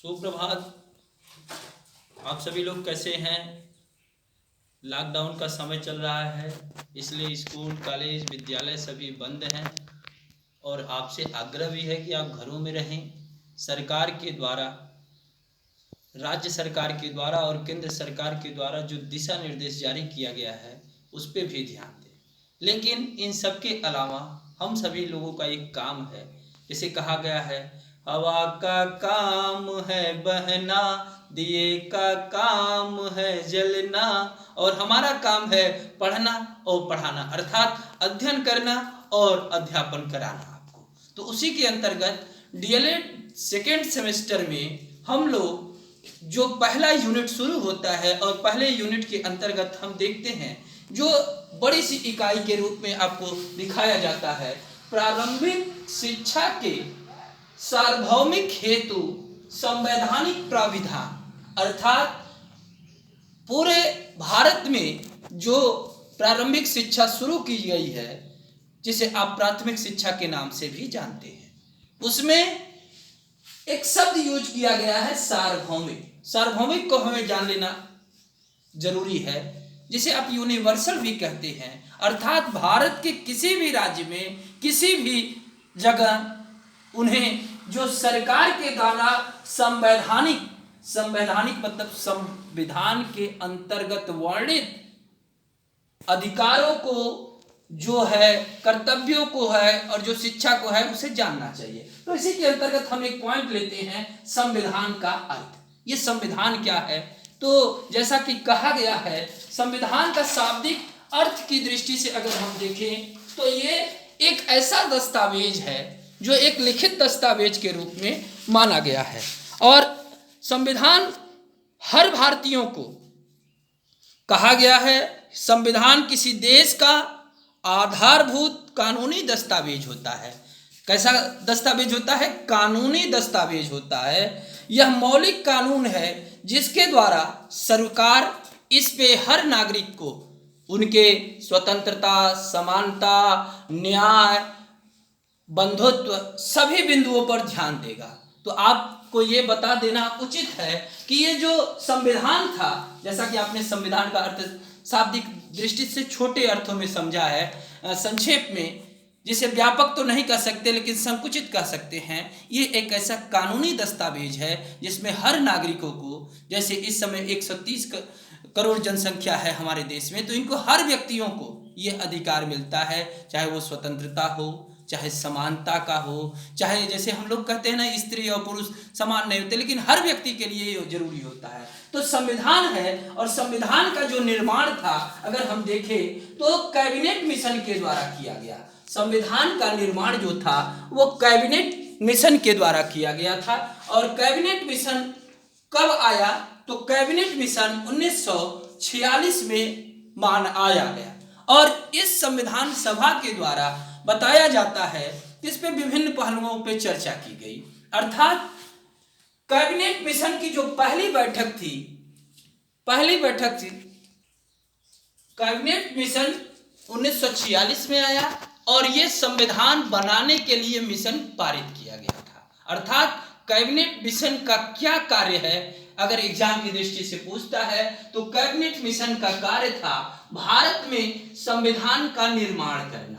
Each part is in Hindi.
सुप्रभात। आप सभी लोग कैसे हैं? लॉकडाउन का समय चल रहा है, इसलिए स्कूल कॉलेज विद्यालय सभी बंद हैं और आपसे आग्रह भी है कि आप घरों में रहें। सरकार के द्वारा, राज्य सरकार के द्वारा और केंद्र सरकार के द्वारा जो दिशा निर्देश जारी किया गया है उस पर भी ध्यान दें। लेकिन इन सब के अलावा हम सभी लोगों का एक काम है, जैसे कहा गया है, हवा का काम है बहना, दिए का काम है जलना, और हमारा काम है पढ़ना और पढ़ाना, अर्थात अध्ययन करना और अध्यापन कराना आपको। तो उसी के अंतर्गत डीएलएड सेकेंड सेमेस्टर में हम लोग जो पहला यूनिट शुरू होता है और पहले यूनिट के अंतर्गत हम देखते हैं जो बड़ी सी इकाई के रूप में आपको दिखाया जाता है, प्रारंभिक शिक्षा के सार्वभौमिक हेतु संवैधानिक प्राविधान, अर्थात पूरे भारत में जो प्रारंभिक शिक्षा शुरू की गई है, जिसे आप प्राथमिक शिक्षा के नाम से भी जानते हैं, उसमें एक शब्द यूज किया गया है सार्वभौमिक। सार्वभौमिक को हमें जान लेना जरूरी है, जिसे आप यूनिवर्सल भी कहते हैं, अर्थात भारत के किसी भी राज्य में किसी भी जगह उन्हें जो सरकार के द्वारा संवैधानिक मतलब संविधान के अंतर्गत वर्णित अधिकारों को जो है, कर्तव्यों को है और जो शिक्षा को है, उसे जानना चाहिए। तो इसी के अंतर्गत हम एक पॉइंट लेते हैं, संविधान का अर्थ। ये संविधान क्या है? तो जैसा कि कहा गया है, संविधान का शाब्दिक अर्थ की दृष्टि से अगर हम देखें तो ये एक ऐसा दस्तावेज है जो एक लिखित दस्तावेज के रूप में माना गया है, और संविधान हर भारतीयों को कहा गया है, संविधान किसी देश का आधारभूत कानूनी दस्तावेज होता है। कैसा दस्तावेज होता है? कानूनी दस्तावेज होता है। यह मौलिक कानून है जिसके द्वारा सरकार इस पे हर नागरिक को उनके स्वतंत्रता, समानता, न्याय, बंधुत्व सभी बिंदुओं पर ध्यान देगा। तो आपको ये बता देना उचित है कि ये जो संविधान था, जैसा कि आपने संविधान का अर्थ शाब्दिक दृष्टि से छोटे अर्थों में समझा है, संक्षेप में, जिसे व्यापक तो नहीं कह सकते लेकिन संकुचित कह सकते हैं, ये एक ऐसा कानूनी दस्तावेज है जिसमें हर नागरिकों को, जैसे इस समय 130 करोड़ जनसंख्या है हमारे देश में, तो इनको हर व्यक्तियों को ये अधिकार मिलता है, चाहे वो स्वतंत्रता हो, चाहे समानता का हो, चाहे जैसे हम लोग कहते हैं ना, स्त्री और पुरुष समान नहीं होते, लेकिन हर व्यक्ति के लिए ये जरूरी होता है। तो संविधान है, और संविधान का जो निर्माण था अगर हम देखें तो कैबिनेट मिशन के द्वारा किया गया। संविधान का निर्माण जो था वो कैबिनेट मिशन के द्वारा किया गया था। और कैबिनेट मिशन कब आया? तो कैबिनेट मिशन 1946 में आया गया, और इस संविधान सभा के द्वारा बताया जाता है, इस पे विभिन्न पहलुओं पे चर्चा की गई। अर्थात कैबिनेट मिशन की जो पहली बैठक थी, कैबिनेट मिशन 1946 में आया, और ये संविधान बनाने के लिए मिशन पारित किया गया था। अर्थात कैबिनेट मिशन का क्या कार्य है, अगर एग्जाम की दृष्टि से पूछता है तो कैबिनेट मिशन का कार्य था भारत में संविधान का निर्माण करना,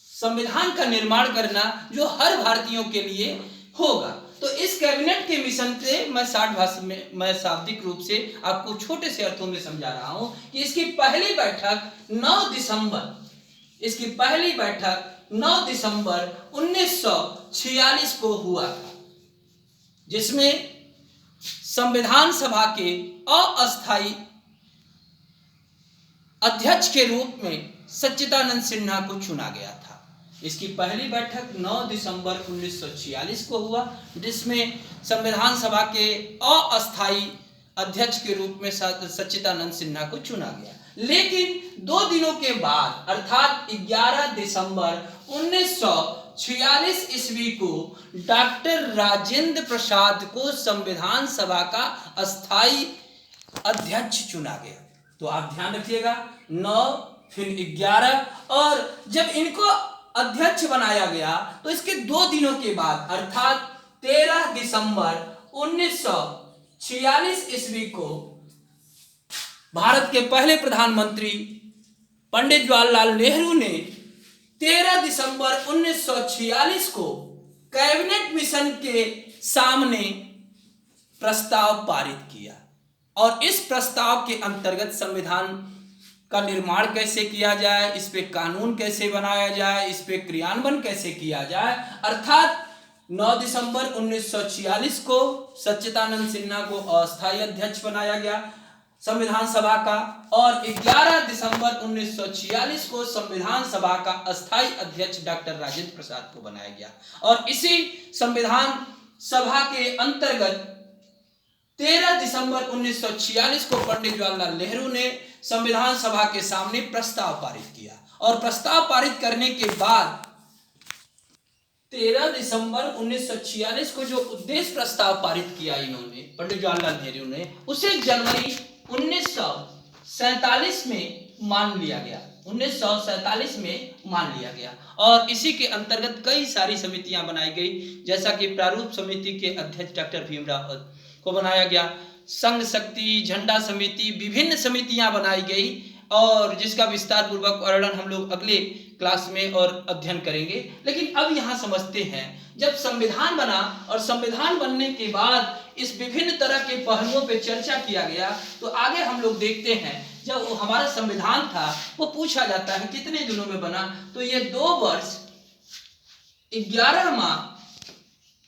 संविधान का निर्माण करना जो हर भारतीयों के लिए होगा। तो इस कैबिनेट के मिशन से मैं शार्ट भाषा में, मैं शाब्दिक रूप से आपको छोटे से अर्थों में समझा रहा हूं कि इसकी पहली बैठक 9 दिसंबर 1946 को हुआ था, जिसमें संविधान सभा के अस्थायी अध्यक्ष के रूप में सच्चिदानंद सिन्हा को चुना गया था। इसकी पहली बैठक 9 दिसंबर 1946 को हुआ, जिसमें संविधान सभा के अस्थायी अध्यक्ष के रूप में सच्चिदानंद सिन्हा को चुना गया। लेकिन 2 दिनों के बाद, अर्थात 11 दिसंबर 1946 ईस्वी को डॉक्टर राजेंद्र प्रसाद को संविधान सभा का अस्थायी अध्यक्ष चुना गया। तो आप ध्यान रखिएगा, 9 फिर 11, और जब इनको अध्यक्ष बनाया गया तो इसके 2 दिनों के बाद, अर्थात 13 दिसंबर 1946 ईस्वी को भारत के पहले प्रधानमंत्री पंडित जवाहरलाल नेहरू ने 13 दिसंबर 1946 को कैबिनेट मिशन के सामने प्रस्ताव पारित किया और इस प्रस्ताव के अंतर्गत संविधान का निर्माण कैसे किया जाए, इस पे कानून कैसे बनाया जाए, इस पे क्रियान्वयन कैसे किया जाए, अर्थात 9 दिसंबर 1946 को सच्चिदानंद सिन्हा को अस्थायी अध्यक्ष बनाया गया संविधान सभा का और 11 दिसंबर 1946 को संविधान सभा का अस्थायी अध्यक्ष डॉक्टर राजेंद्र प्रसाद को बनाया गया और इसी संविधान सभा के अंतर्गत 13 दिसंबर 1946 को पंडित जवाहरलाल नेहरू ने संविधान सभा के सामने प्रस्ताव पारित किया और प्रस्ताव पारित करने के बाद 13 दिसंबर 1946 को जो उद्देश्य प्रस्ताव पारित किया इन्होंने पंडित जवाहरलाल नेहरू ने उसे जनवरी 1947 में मान लिया गया। 1947 में मान लिया गया और इसी के अंतर्गत कई सारी समितियां बनाई गई, जैसा कि प्रारूप समिति के अध्यक्ष डॉक्टर भीमराव को बनाया गया, संघ शक्ति, झंडा समिति, विभिन्न समितियां बनाई गई और जिसका विस्तार पूर्वक वर्णन हम लोग अगले क्लास में और अध्ययन करेंगे। लेकिन अब यहाँ समझते हैं जब संविधान बना और संविधान बनने के बाद इस विभिन्न तरह के पहलुओं पे चर्चा किया गया तो आगे हम लोग देखते हैं जब हमारा संविधान था वो पूछा जाता है कितने दिनों में बना, तो ये 2 वर्ष 11 माह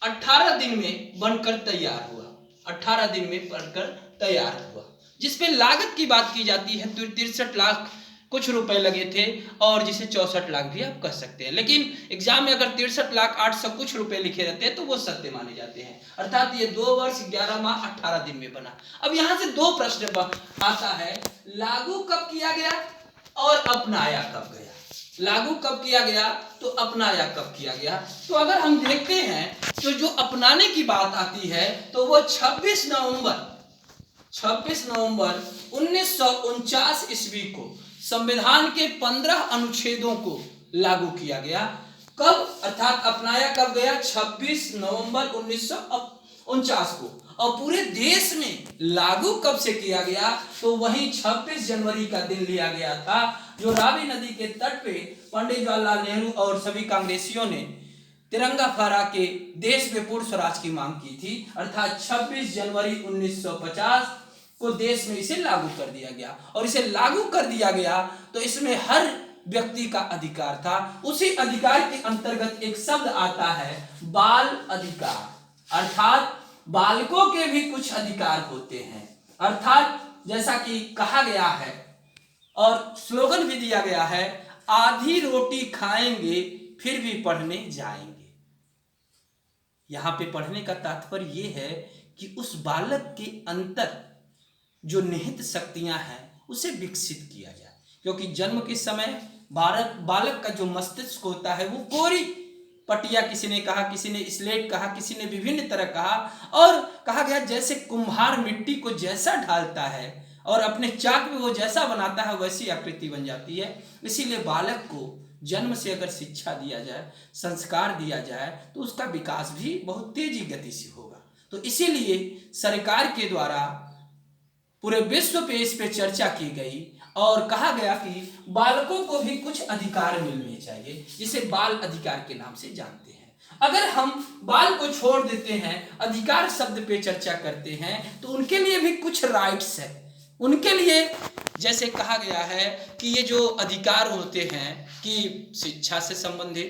18 दिन में बनकर तैयार हुआ, 18 दिन में बनकर तैयार हुआ, जिसपे लागत की बात की जाती है तो 63 लाख कुछ रुपए लगे थे और जिसे 64 लाख भी आप कह सकते हैं, लेकिन एग्जाम में अगर 63 लाख 800 कुछ रुपए लिखे रहते हैं तो वो सत्य माने जाते हैं। अर्थात ये 2 वर्ष 11 माह 18 दिन में बना। अब यहाँ से 2 प्रश्न आता है, लागू कब किया गया और अपनाया कब गया। लागू कब किया गया तो अपनाया कब किया गया। तो अगर हम देखते हैं तो जो अपनाने की बात आती है तो वो 26 नवंबर 1949 ईस्वी को संविधान के 15 अनुच्छेदों को लागू किया गया। कब अर्थात अपनाया कब गया 26 नवंबर 1949 को और पूरे देश में लागू कब से किया गया तो वही 26 जनवरी का दिन लिया गया था, जो रावी नदी के तट पे पंडित जवाहरलाल नेहरू और सभी कांग्रेसियों ने तिरंगा फहरा के देश में पूर्ण स्वराज की मांग की थी। अर्थात 26 जनवरी 1950 को देश में इसे लागू कर दिया गया और इसे लागू कर दिया गया तो इसमें हर व्यक्ति का अधिकार था। उसी अधिकार के अंतर्गत एक शब्द आता है बाल अधिकार, अर्थात बालकों के भी कुछ अधिकार होते हैं। अर्थात जैसा कि कहा गया है और स्लोगन भी दिया गया है, आधी रोटी खाएंगे फिर भी पढ़ने जाएंगे। यहाँ पे पढ़ने का तात्पर्य ये है कि उस बालक के अंतर जो निहित शक्तियां हैं उसे विकसित किया जाए, क्योंकि जन्म के समय बालक का जो मस्तिष्क होता है वो कोरी पटिया, किसी ने कहा, किसी ने स्लेट कहा, किसी ने विभिन्न तरह कहा और कहा गया जैसे कुम्हार मिट्टी को जैसा ढालता है और अपने चाक में वो जैसा बनाता है वैसी आकृति बन जाती है। इसीलिए बालक को जन्म से अगर शिक्षा दिया जाए, संस्कार दिया जाए तो उसका विकास भी बहुत तेजी गति से होगा। तो इसीलिए सरकार के द्वारा पूरे विश्व पे इस पे चर्चा की गई और कहा गया कि बालकों को भी कुछ अधिकार मिलने चाहिए, जिसे बाल अधिकार के नाम से जानते हैं। अगर हम बाल को छोड़ देते हैं, अधिकार शब्द पे चर्चा करते हैं तो उनके लिए भी कुछ राइट्स है। उनके लिए जैसे कहा गया है कि ये जो अधिकार होते हैं कि शिक्षा से संबंधित,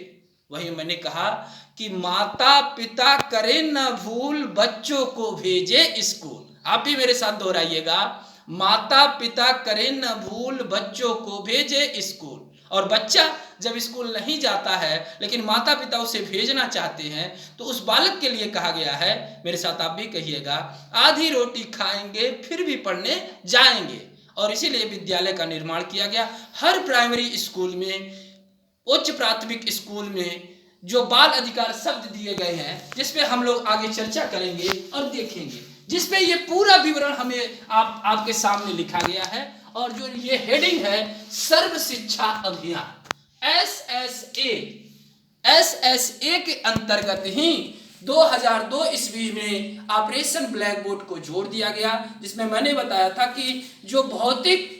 वही मैंने कहा कि माता पिता करे न भूल बच्चों को भेजे स्कूल। आप भी मेरे साथ दोहराइएगा, माता पिता करे न भूल बच्चों को भेजे स्कूल। और बच्चा जब स्कूल नहीं जाता है लेकिन माता पिता उसे भेजना चाहते हैं तो उस बालक के लिए कहा गया है, मेरे साथ आप भी कहिएगा, आधी रोटी खाएंगे फिर भी पढ़ने जाएंगे। और इसीलिए विद्यालय का निर्माण किया गया। हर प्राइमरी स्कूल में, उच्च प्राथमिक स्कूल में जो बाल अधिकार शब्द दिए गए हैं, जिसपे हम लोग आगे चर्चा करेंगे और देखेंगे, जिसपे ये पूरा विवरण हमें आपके सामने लिखा गया है। और जो ये हेडिंग है सर्व शिक्षा अभियान SSA के अंतर्गत ही 2002 ईस्वी में ऑपरेशन ब्लैक बोर्ड को जोड़ दिया गया, जिसमें मैंने बताया था कि जो भौतिक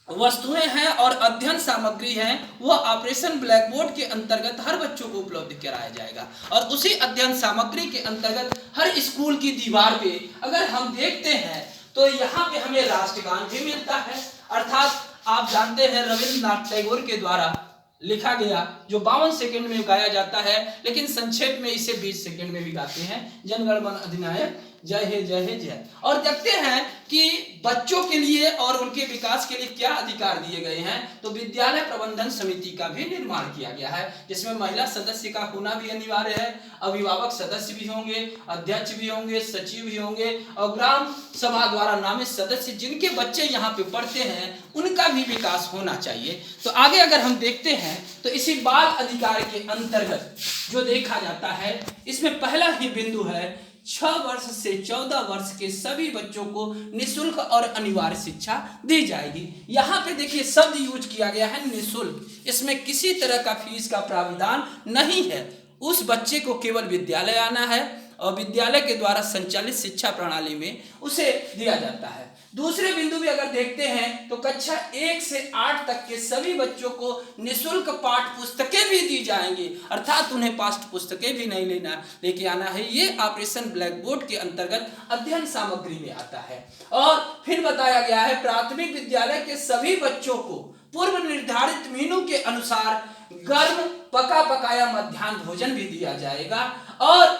वस्तुएं हैं और अध्ययन सामग्री है वो ऑपरेशन ब्लैक बोर्ड के अंतर्गत हर बच्चों को उपलब्ध कराया जाएगा। और उसी अध्ययन सामग्री के अंतर्गत हर स्कूल की दीवार पे अगर हम देखते हैं तो यहाँ पे हमें राष्ट्रगान भी मिलता है, अर्थात आप जानते हैं रविंद्रनाथ टैगोर के द्वारा लिखा गया, जो 52 सेकंड में गाया जाता है, लेकिन संक्षेप में इसे 20 सेकंड में भी गाते हैं, जन गण मन अधिनायक जय हे जय हे जय। और देखते हैं कि बच्चों के लिए और उनके विकास के लिए क्या अधिकार दिए गए हैं। तो विद्यालय प्रबंधन समिति का भी निर्माण किया गया है, जिसमें महिला सदस्य का होना भी अनिवार्य है, अभिभावक सदस्य भी होंगे, अध्यक्ष भी होंगे, सचिव भी होंगे, और ग्राम सभा द्वारा नामित सदस्य जिनके बच्चे यहाँ पे पढ़ते हैं उनका भी विकास होना चाहिए। तो आगे अगर हम देखते हैं तो इसी बाल अधिकार के अंतर्गत जो देखा जाता है, इसमें पहला ही बिंदु है 6 वर्ष से 14 वर्ष के सभी बच्चों को निःशुल्क और अनिवार्य शिक्षा दी जाएगी। यहाँ पे देखिए शब्द यूज किया गया है निःशुल्क, इसमें किसी तरह का फीस का प्राविधान नहीं है। उस बच्चे को केवल विद्यालय आना है और विद्यालय के द्वारा संचालित शिक्षा प्रणाली में उसे दिया जाता है। दूसरे बिंदु भी अगर देखते हैं तो कक्षा 1 से 8 तक के सभी बच्चों को निःशुल्क पाठ्य पुस्तकें भी दी जाएंगी, अर्थात उन्हें पाठ्य पुस्तकें भी नहीं लेके आना है। ये ऑपरेशन ब्लैक बोर्ड के अंतर्गत अध्ययन सामग्री में आता है। और फिर बताया गया है प्राथमिक विद्यालय के सभी बच्चों को पूर्व निर्धारित मेनू के अनुसार गर्म पका पकाया मध्याह्न भोजन भी दिया जाएगा। और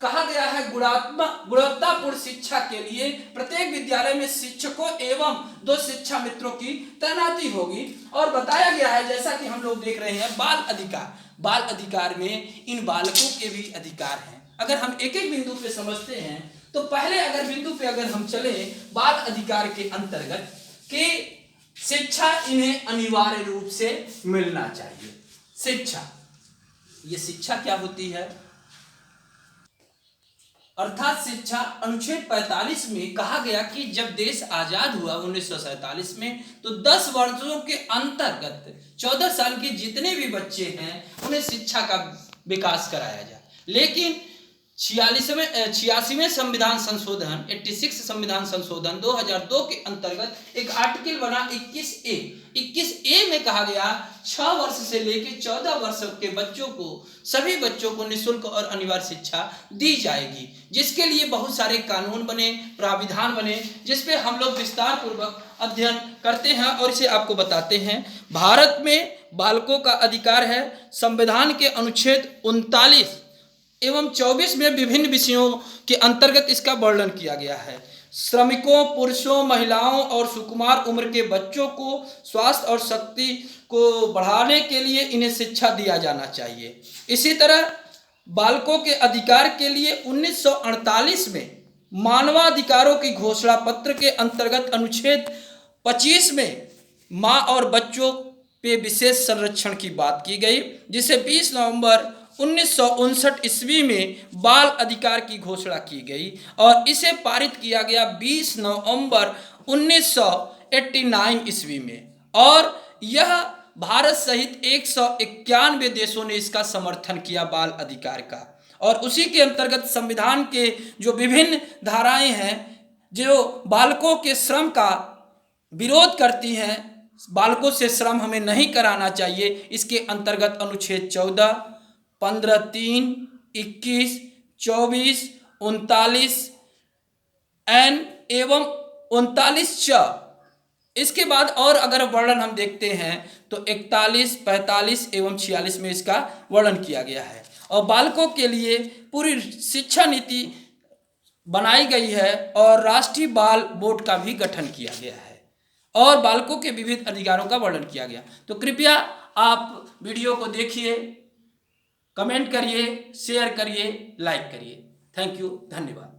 कहा गया है गुणवत्तापूर्ण शिक्षा के लिए प्रत्येक विद्यालय में शिक्षकों एवं 2 शिक्षा मित्रों की तैनाती होगी। और बताया गया है जैसा कि हम लोग देख रहे हैं बाल अधिकार में इन बालकों के भी अधिकार हैं। अगर हम एक एक बिंदु पे समझते हैं तो पहले अगर बिंदु पे अगर हम चले बाल अधिकार के अंतर्गत कि शिक्षा इन्हें अनिवार्य रूप से मिलना चाहिए। शिक्षा, ये शिक्षा क्या होती है, अर्थात शिक्षा अनुच्छेद 45 में कहा गया कि जब देश आजाद हुआ 1947 में तो 10 वर्षों के अंतर्गत 14 साल के जितने भी बच्चे हैं उन्हें शिक्षा का विकास कराया जाए। लेकिन 86वें संविधान संशोधन 86 संविधान संशोधन 2002 के अंतर्गत एक आर्टिकल बना 21A में कहा गया 6 वर्ष से लेकर 14 वर्ष के बच्चों को सभी बच्चों को निःशुल्क और अनिवार्य शिक्षा दी जाएगी, जिसके लिए बहुत सारे कानून बने, प्राविधान बने, जिसपे हम लोग विस्तार पूर्वक अध्ययन करते हैं और इसे आपको बताते हैं। भारत में बालकों का अधिकार है। संविधान के अनुच्छेद 39 एवं 24 में विभिन्न विषयों के अंतर्गत इसका वर्णन किया गया है। श्रमिकों, पुरुषों, महिलाओं और सुकुमार उम्र के बच्चों को स्वास्थ्य और शक्ति को बढ़ाने के लिए इन्हें शिक्षा दिया जाना चाहिए। इसी तरह बालकों के अधिकार के लिए 1948 में मानवाधिकारों की घोषणा पत्र के अंतर्गत अनुच्छेद 25 में माँ और बच्चों पे विशेष संरक्षण की बात की गई, जिसे 20 नवंबर 1959 ईस्वी में बाल अधिकार की घोषणा की गई और इसे पारित किया गया 20 नवंबर 1989 ईस्वी में। और यह भारत सहित 191 देशों ने इसका समर्थन किया बाल अधिकार का। और उसी के अंतर्गत संविधान के जो विभिन्न धाराएं हैं जो बालकों के श्रम का विरोध करती हैं, बालकों से श्रम हमें नहीं कराना चाहिए, इसके अंतर्गत अनुच्छेद 14, 15, 3, 21, 24, 39 एन एवं 39 च। इसके बाद और अगर वर्णन हम देखते हैं तो 41, 45 एवं 46 में इसका वर्णन किया गया है। और बालकों के लिए पूरी शिक्षा नीति बनाई गई है और राष्ट्रीय बाल बोर्ड का भी गठन किया गया है और बालकों के विविध अधिकारों का वर्णन किया गया। तो कृपया आप वीडियो को देखिए, कमेंट करिए, शेयर करिए, लाइक करिए। थैंक यू, धन्यवाद।